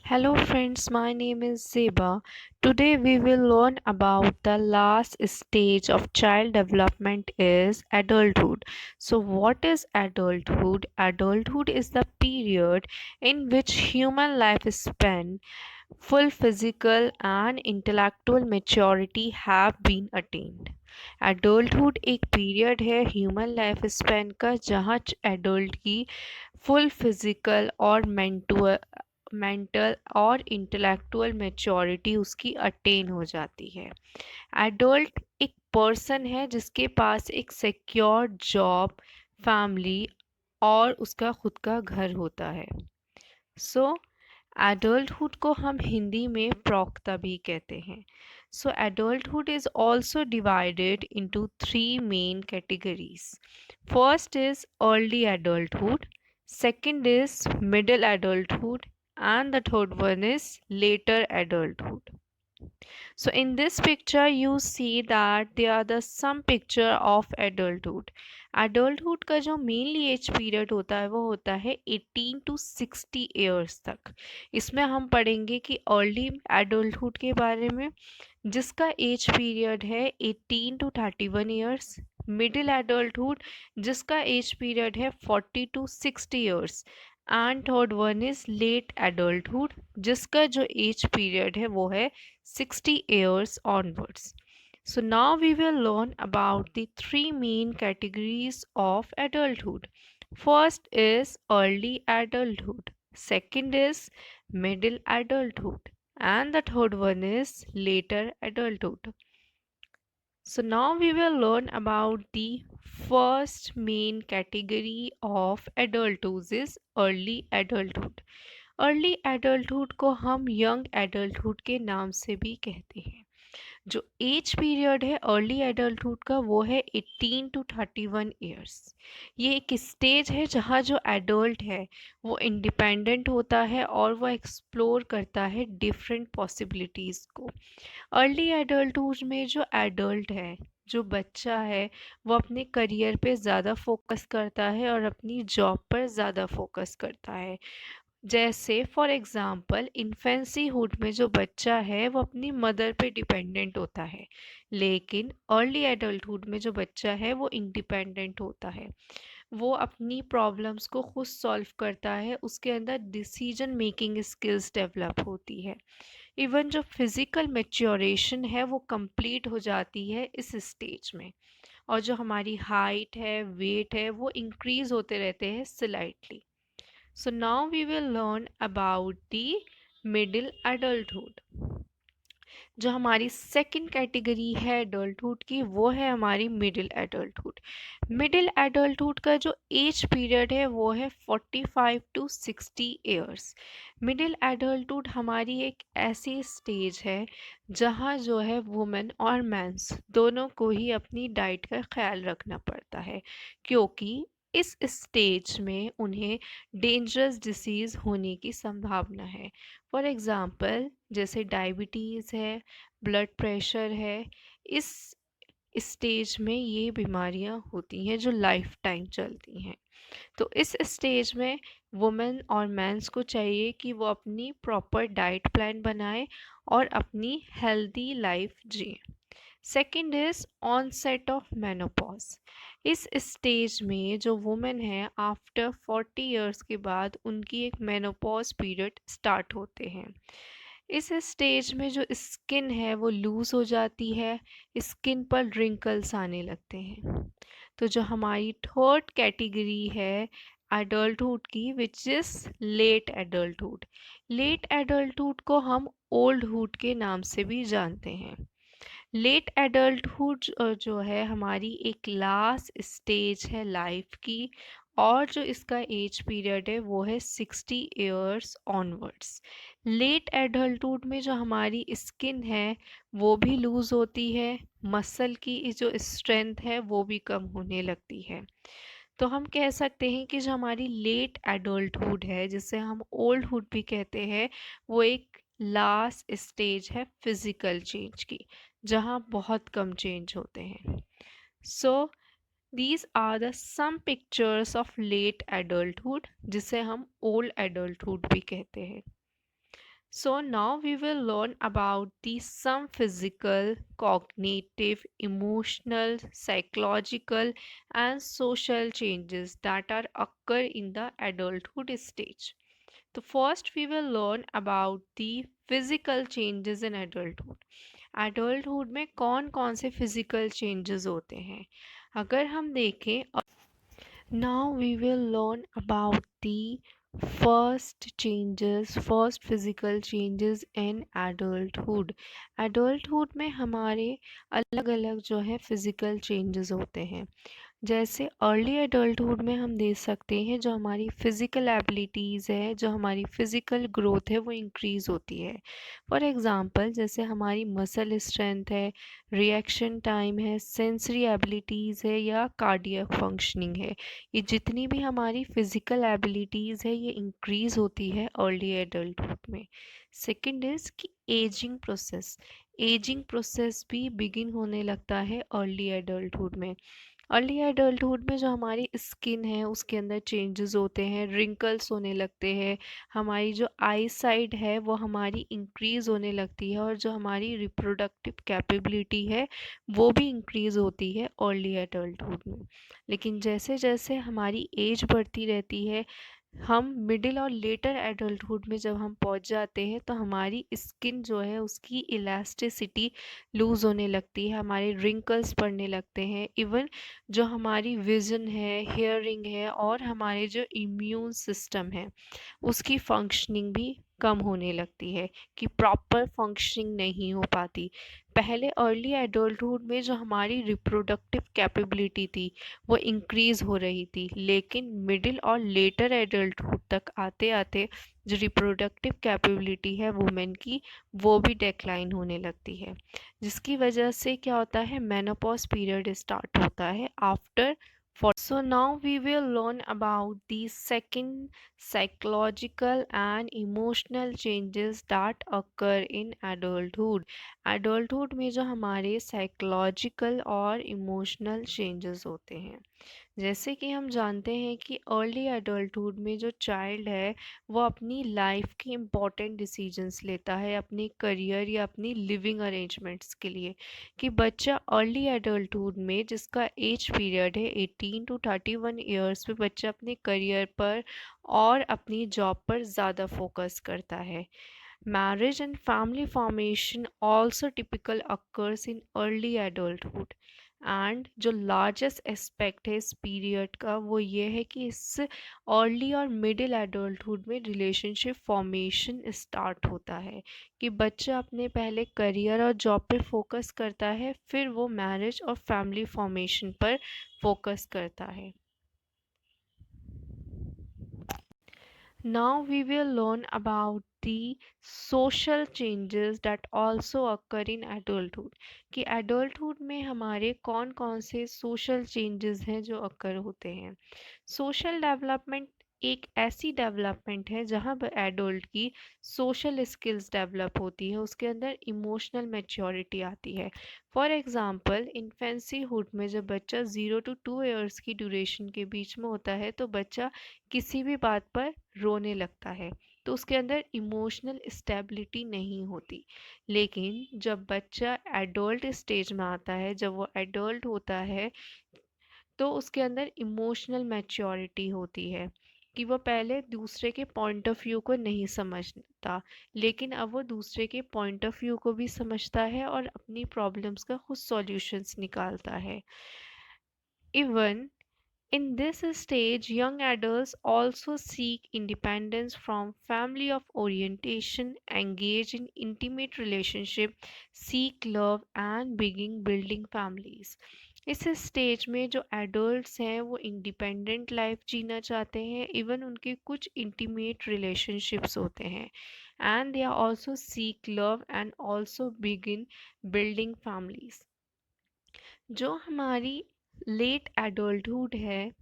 Hello friends, my name is Zeba. Today we will learn about the last stage of child development is adulthood. So what is adulthood? Adulthood is the period in which human life is spent full physical and intellectual maturity have been attained. Adulthood एक period है human life span का जहाँ adult की full physical और mental और intellectual maturity उसकी attain हो जाती है। एडल्ट एक पर्सन है जिसके पास एक सिक्योर जॉब, फैमिली और उसका खुद का घर होता है। सो एडल्टहुड को हम हिंदी में प्रौक्ता भी कहते हैं। So adulthood is also divided into three main categories. First is early adulthood, second is middle adulthood, and the third one is later adulthood. So in this picture you see that there are the some picture of adulthood. adulthood का जो mainly as period होता है वो होता है 18 to 60 years तक। इसमें हम पढ़ेंगे कि अर्ली एडल्टहुड के बारे में जिसका एज पीरियड है 18 टू 31 ईयर्स, मिडिल एडल्टहुड जिसका एज पीरियड है 40 to 60 years, and third one is late adulthood जिसका जो एज पीरियड है वो है 60 years onwards. So now we will learn about the three main categories of adulthood. First is early adulthood, second is middle adulthood, and the third one is later adulthood. So now we will learn about the first main category of adulthood is early adulthood. Early adulthood को हम young adulthood के नाम से भी कहते हैं। जो as period है अर्ली एडल्टहुड का वो है 18 टू 31 ईयर्स। ये एक स्टेज है जहाँ जो एडल्ट है वो इंडिपेंडेंट होता है और वो एक्सप्लोर करता है डिफरेंट पॉसिबिलिटीज़ को। अर्ली एडल्टहुड में जो एडल्ट है, जो बच्चा है, वो अपने करियर पे ज़्यादा फोकस करता है और अपनी जॉब पर ज़्यादा फोकस करता है। जैसे फॉर एग्ज़ाम्पल इन्फेंसीहुड में जो बच्चा है वो अपनी मदर पे डिपेंडेंट होता है, लेकिन अर्ली एडल्टहुड में जो बच्चा है वो इंडिपेंडेंट होता है। वो अपनी प्रॉब्लम्स को खुद सॉल्व करता है, उसके अंदर डिसीजन मेकिंग स्किल्स डेवलप होती है। इवन जो फिज़िकल मैच्योरेशन है वो कंप्लीट हो जाती है इस स्टेज में, और जो हमारी हाइट है, वेट है, वो इंक्रीज़ होते रहते हैं slightly. So now we will learn about the middle adulthood. जो हमारी सेकंड कैटेगरी है एडल्टहुड की वो है हमारी मिडिल एडल्टहुड। मिडिल एडल्टहुड का जो एज पीरियड है वो है 45 टू 60 ईयर्स। मिडिल एडल्टहुड हमारी एक ऐसी स्टेज है जहाँ जो है वुमेन और मेंस दोनों को ही अपनी डाइट का ख्याल रखना पड़ता है, क्योंकि इस स्टेज में उन्हें डेंजरस डिसीज़ होने की संभावना है। फॉर एग्ज़ाम्पल जैसे डायबिटीज़ है, ब्लड प्रेशर है, इस स्टेज में ये बीमारियां होती हैं जो लाइफ टाइम चलती हैं। तो इस स्टेज में वुमेन और मेंस को चाहिए कि वो अपनी प्रॉपर डाइट प्लान बनाए और अपनी हेल्दी लाइफ जिए। Second is onset of menopause. इस स्टेज में जो वुमेन है आफ्टर 40 इयर्स के बाद उनकी एक मेनोपॉज पीरियड स्टार्ट होते हैं। इस स्टेज में जो स्किन है वो लूज़ हो जाती है, स्किन पर रिंकल्स आने लगते हैं। तो जो हमारी थर्ड कैटेगरी है एडल्टहुड की which is late adulthood. Late adulthood को हम ओल्डहुड के नाम से भी जानते हैं। लेट एडल्टहुड जो है हमारी एक लास्ट स्टेज है लाइफ की, और जो इसका एज पीरियड है वो है 60 ईयर्स ऑनवर्ड्स। लेट एडल्टहुड में जो हमारी स्किन है वो भी लूज़ होती है, मसल की जो स्ट्रेंथ है वो भी कम होने लगती है। तो हम कह सकते हैं कि जो हमारी लेट एडल्टहुड है जिसे हम ओल्डहुड भी कहते हैं, वो एक लास्ट स्टेज है फिजिकल चेंज की, जहाँ बहुत कम चेंज होते हैं। So these are the some pictures of late adulthood जिसे हम ओल्ड एडल्टहुड भी कहते हैं। So now we will learn about the some physical, cognitive, emotional, psychological and social changes that are occur in the adulthood stage. So first we will learn about the physical changes in adulthood. Adulthood में कौन कौन से physical changes होते हैं अगर हम देखें now we will learn about the first physical changes in adulthood. adulthood में हमारे अलग अलग जो है फिजिकल चेंजेस होते हैं जैसे अर्ली एडल्टहुड में हम देख सकते हैं जो हमारी फिज़िकल एबिलिटीज़ है जो हमारी फिज़िकल ग्रोथ है वो इंक्रीज़ होती है फॉर एग्ज़ाम्पल जैसे हमारी मसल स्ट्रेंथ है रिएक्शन टाइम है सेंसरी एबिलिटीज़ है या कार्डियक फंक्शनिंग है ये जितनी भी हमारी फिज़िकल एबिलिटीज़ है ये इंक्रीज़ होती है अर्ली एडल्टहुड में सेकंड इज़ कि एजिंग प्रोसेस भी बिगिन होने लगता है अर्ली एडल्टहुड में अर्ली एडल्टहुड में जो हमारी स्किन है उसके अंदर चेंजेस होते हैं रिंकल्स होने लगते हैं हमारी जो आई साइड है वो हमारी इंक्रीज़ होने लगती है और जो हमारी रिप्रोडक्टिव कैपेबिलिटी है वो भी इंक्रीज़ होती है अर्ली एडल्टहुड में लेकिन जैसे जैसे हमारी एज बढ़ती रहती है हम मिडिल और लेटर एडल्टहुड में जब हम पहुंच जाते हैं तो हमारी स्किन जो है उसकी इलास्टिसिटी लूज़ होने लगती है हमारे रिंकल्स पड़ने लगते हैं इवन जो हमारी विज़न है हियरिंग है और हमारे जो इम्यून सिस्टम है उसकी फंक्शनिंग भी कम होने लगती है कि प्रॉपर फंक्शनिंग नहीं हो पाती पहले अर्ली एडल्टहुड में जो हमारी रिप्रोडक्टिव कैपेबिलिटी थी वो इंक्रीज़ हो रही थी लेकिन मिडिल और लेटर एडल्टहुड तक आते आते जो रिप्रोडक्टिव कैपेबिलिटी है वुमेन की वो भी डिक्लाइन होने लगती है जिसकी वजह से क्या होता है मेनोपॉज पीरियड स्टार्ट होता है after so now we will learn about the second psychological and emotional changes that occur in adulthood. adulthood में जो हमारे psychological और emotional changes होते हैं जैसे कि हम जानते हैं कि अर्ली एडल्टहुड में जो चाइल्ड है वो अपनी लाइफ के इम्पॉर्टेंट डिसीजंस लेता है अपने करियर या अपनी लिविंग अरेंजमेंट्स के लिए कि बच्चा अर्ली एडल्टहुड में जिसका एज पीरियड है 18 to 31 ईयर्स में बच्चा अपने करियर पर और अपनी जॉब पर ज़्यादा फोकस करता है Marriage and family formation also typical occurs in early adulthood and जो लार्जेस्ट एस्पेक्ट है इस पीरियड का वो ये है कि इस अर्ली और मिडिल एडल्टहुड में रिलेशनशिप फॉर्मेशन स्टार्ट होता है कि बच्चा अपने पहले करियर और जॉब पे फोकस करता है फिर वो मैरिज और फैमिली फॉर्मेशन पर फोकस करता है Now we will learn about the social changes that also occur in adulthood कि adulthood में हमारे कौन कौन से social changes हैं जो occur होते हैं social development एक ऐसी डेवलपमेंट है जहाँ पर एडल्ट की सोशल स्किल्स डेवलप होती है उसके अंदर इमोशनल मैच्योरिटी आती है फॉर एग्ज़ाम्पल इन्फेंसी हुड में जब बच्चा 0 to 2 ईयर्स की ड्यूरेशन के बीच में होता है तो बच्चा किसी भी बात पर रोने लगता है तो उसके अंदर इमोशनल स्टेबिलिटी नहीं होती लेकिन जब बच्चा एडल्ट स्टेज में आता है जब वो एडल्ट होता है तो उसके अंदर इमोशनल मैच्योरिटी होती है कि वो पहले दूसरे के पॉइंट ऑफ व्यू को नहीं समझता लेकिन अब वो दूसरे के पॉइंट ऑफ व्यू को भी समझता है और अपनी प्रॉब्लम्स का खुद सॉल्यूशंस निकालता है even in this stage, young adults also seek independence from family of orientation, engage in intimate relationship, seek love and begin building families. इस स्टेज में जो एडल्ट्स हैं वो इंडिपेंडेंट लाइफ जीना चाहते हैं इवन उनके कुछ इंटीमेट रिलेशनशिप्स होते हैं and they are also seek love and also begin building families जो हमारी लेट एडल्टहुड है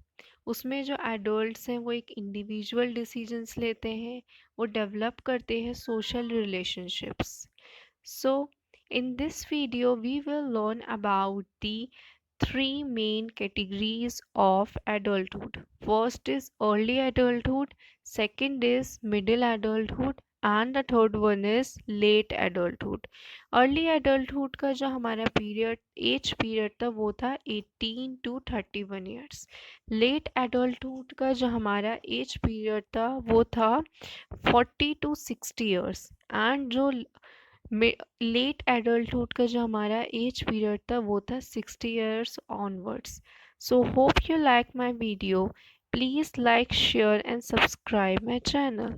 उसमें जो एडल्ट्स हैं वो एक इंडिविजुअल डिसीजंस लेते हैं वो डेवलप करते हैं social relationships so in this video we will learn about the three main categories of adulthood. First is early adulthood, second is middle adulthood, and the third one is late adulthood. Early adulthood का जो हमारा period as period था वो था 18 to 31 years. Late adulthood का जो हमारा as period था वो था 40 टू 60 ईयर्स। एंड जो लेट एडल्टहुड का जो हमारा एज पीरियड था वो था 60 years onwards. So hope you like my video. Please like, share and subscribe my channel.